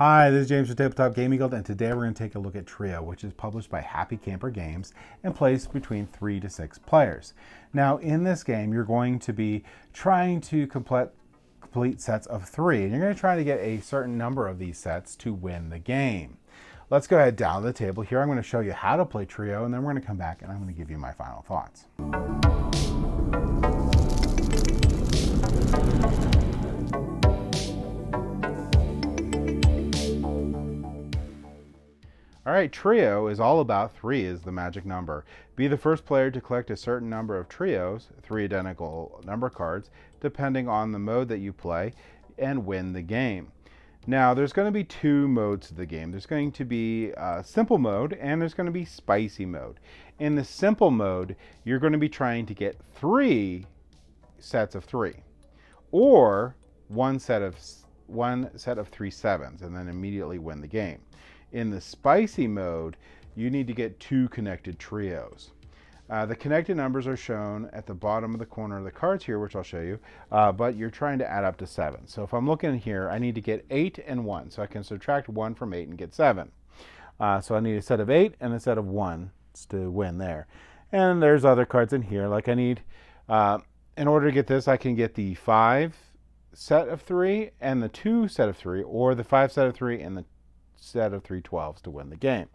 Hi, this is James from Tabletop Gaming Guild, and today we're going to take a look at Trio, which is published by Happy Camper Games and plays between 3 to 6 players. Now, in this game, you're going to be trying to complete sets of 3, and you're going to try to get a certain number of these sets to win the game. Let's go ahead down to the table here. I'm going to show you how to play Trio, and then we're going to come back and I'm going to give you my final thoughts. All right, Trio is all about 3 is the magic number. Be the first player to collect a certain number of trios, 3 identical number cards, depending on the mode that you play, and win the game. Now, there's going to be 2 modes to the game. There's going to be simple mode, and there's going to be spicy mode. In the simple mode, you're going to be trying to get 3 sets of 3, or one set of 3 sevens, and then immediately win the game. In the spicy mode, you need to get 2 connected trios. The connected numbers are shown at the bottom of the corner of the cards here, which I'll show you, but you're trying to add up to 7. So if I'm looking here, I need to get 8 and 1. So I can subtract 1 from 8 and get 7. So I need a set of 8 and a set of 1 to win there. And there's other cards in here. Like I need, in order to get this, I can get the 5 set of 3 and the 2 set of 3, or the 5 set of 3 and the set of 3 12s to win the game.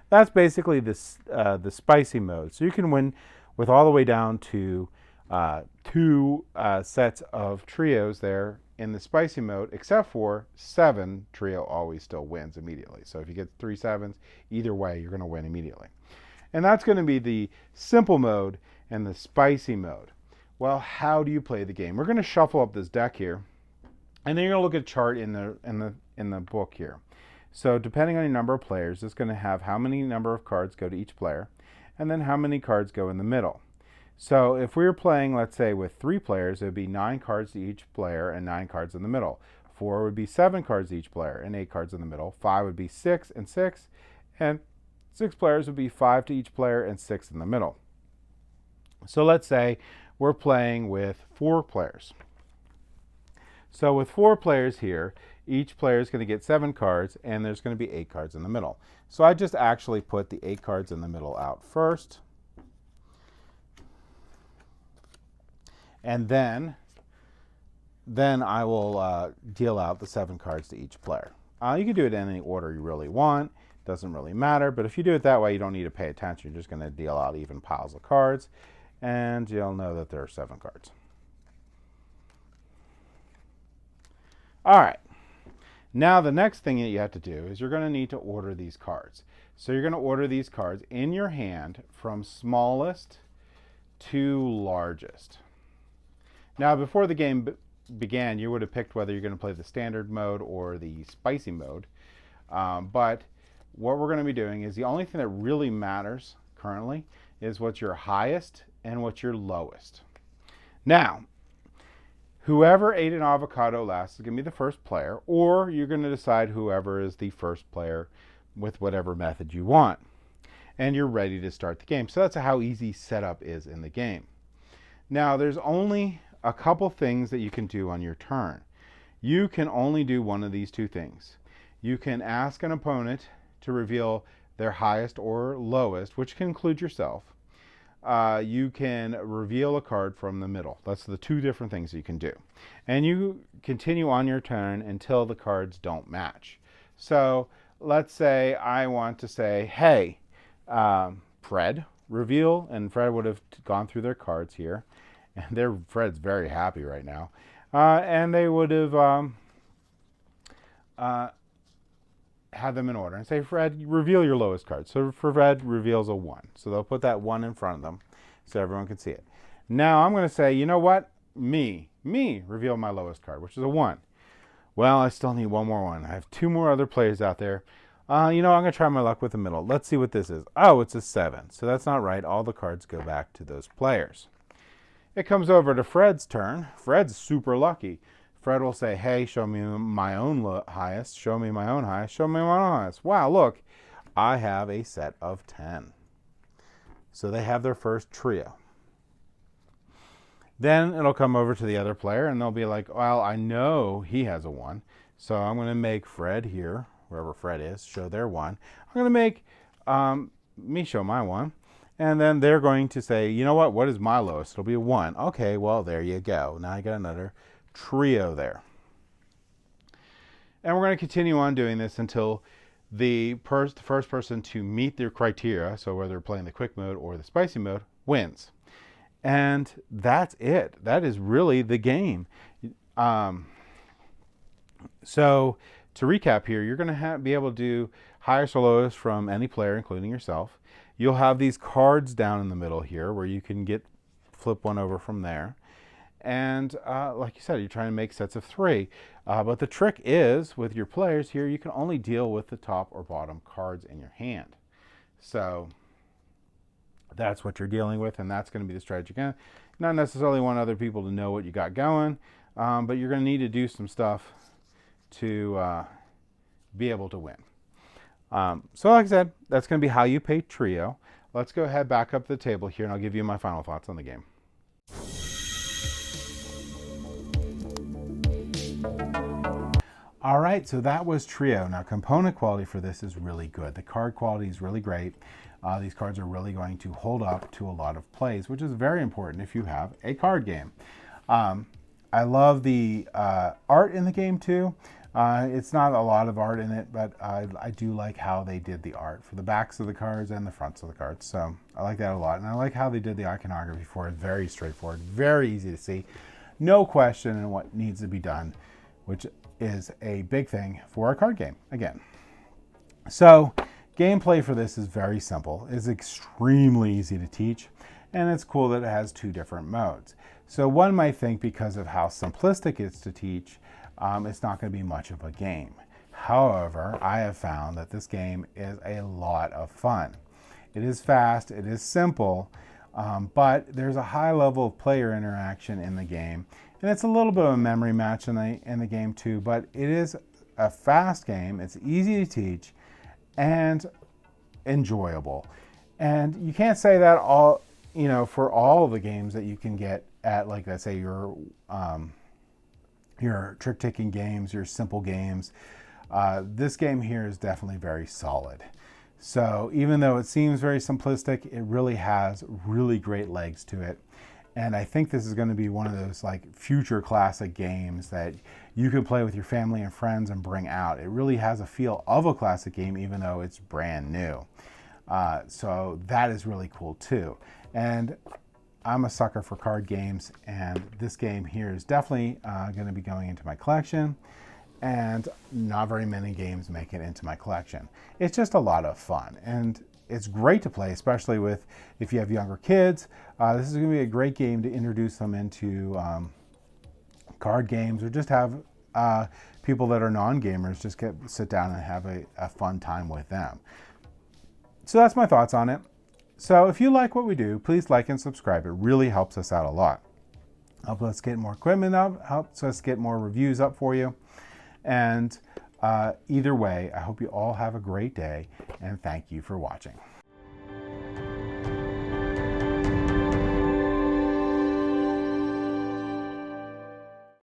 That's basically this, the spicy mode. So you can win with all the way down to 2 sets of trios there in the spicy mode, except for 7 trio always still wins immediately. So if you get 3 sevens, either way, you're going to win immediately. And that's going to be the simple mode and the spicy mode. Well, how do you play the game? We're going to shuffle up this deck here, and then you're going to look at a chart in the book here. So depending on your number of players, it's going to have how many number of cards go to each player, and then how many cards go in the middle. So if we were playing, let's say, with 3 players, it would be 9 cards to each player and 9 cards in the middle. 4 would be 7 cards to each player and 8 cards in the middle. 5 would be 6 and 6, and 6 players would be 5 to each player and 6 in the middle. So let's say we're playing with 4 players. So with 4 players here, each player is going to get 7 cards, and there's going to be 8 cards in the middle. So I just actually put the 8 cards in the middle out first. And then I will deal out the 7 cards to each player. You can do it in any order you really want. Doesn't really matter. But if you do it that way, you don't need to pay attention. You're just going to deal out even piles of cards, and you'll know that there are 7 cards. All right. Now the next thing that you have to do is you're going to need to order these cards. So you're going to order these cards in your hand from smallest to largest. Now before the game began, you would have picked whether you're going to play the standard mode or the spicy mode. But what we're going to be doing is the only thing that really matters currently is what's your highest and what's your lowest. Now, whoever ate an avocado last is going to be the first player, or you're going to decide whoever is the first player with whatever method you want. And you're ready to start the game. So that's how easy setup is in the game. Now, there's only a couple things that you can do on your turn. You can only do one of these 2 things. You can ask an opponent to reveal their highest or lowest, which can include yourself. You can reveal a card from the middle. That's the 2 different things you can do. And you continue on your turn until the cards don't match. So let's say I want to say, hey, Fred, reveal, and Fred would have gone through their cards here. And Fred's very happy right now. And they would have had them in order and say, Fred, reveal your lowest card. So Fred reveals a 1. So they'll put that 1 in front of them so everyone can see it. Now I'm going to say, you know what? Me, reveal my lowest card, which is a 1. Well, I still need one more one. I have 2 more other players out there. I'm going to try my luck with the middle. Let's see what this is. Oh, it's a 7. So that's not right. All the cards go back to those players. It comes over to Fred's turn. Fred's super lucky. Fred will say, hey, show me my own highest, show me my own highest, show me my own highest. Wow, look, I have a set of 10. So they have their first trio. Then it'll come over to the other player, and they'll be like, well, I know he has a 1. So I'm going to make Fred here, wherever Fred is, show their 1. I'm going to make me show my 1. And then they're going to say, you know what is my lowest? It'll be a 1. Okay, well, there you go. Now I got another trio there. And we're going to continue on doing this until the first person to meet their criteria, so whether they're playing the quick mode or the spicy mode, wins. And that's it. That is really the game. So to recap here, you're going to be able to do highest or lowest from any player, including yourself. You'll have these cards down in the middle here where you can flip one over from there. And like you said, you're trying to make sets of 3. But the trick is, with your players here, you can only deal with the top or bottom cards in your hand. So that's what you're dealing with, and that's going to be the strategy. Again, not necessarily want other people to know what you got going, but you're going to need to do some stuff to be able to win. So like I said, that's going to be how you play trio. Let's go ahead, back up the table here, and I'll give you my final thoughts on the game. All right, so that was trio. Now, component quality for this is really good. The card quality is really great. These cards are really going to hold up to a lot of plays, which is very important if you have a card game. I love the art in the game too. It's not a lot of art in it, but I do like how they did the art for the backs of the cards and the fronts of the cards. So I like that a lot. And I like how they did the iconography for it. Very straightforward, very easy to see. No question in what needs to be done, which is a big thing for a card game, again. So gameplay for this is very simple. It's extremely easy to teach, and it's cool that it has 2 different modes. So one might think because of how simplistic it's to teach, it's not going to be much of a game. However, I have found that this game is a lot of fun. It is fast, it is simple, but there's a high level of player interaction in the game. And it's a little bit of a memory match in the game too, but it is a fast game. It's easy to teach and enjoyable. And you can't say that all, for all of the games that you can get at, like, let's say your trick-taking games, your simple games. This game here is definitely very solid. So even though it seems very simplistic, it really has really great legs to it. And I think this is going to be one of those like future classic games that you can play with your family and friends and bring out. It really has a feel of a classic game, even though it's brand new. So that is really cool too. And I'm a sucker for card games, and this game here is definitely going to be going into my collection. And not very many games make it into my collection. It's just a lot of fun, and it's great to play, especially if you have younger kids. This is going to be a great game to introduce them into card games, or just have people that are non-gamers just sit down and have a fun time with them. So that's my thoughts on it. So if you like what we do, please like and subscribe. It really helps us out a lot. Helps us get more equipment up, helps us get more reviews up for you. And either way, I hope you all have a great day, and thank you for watching.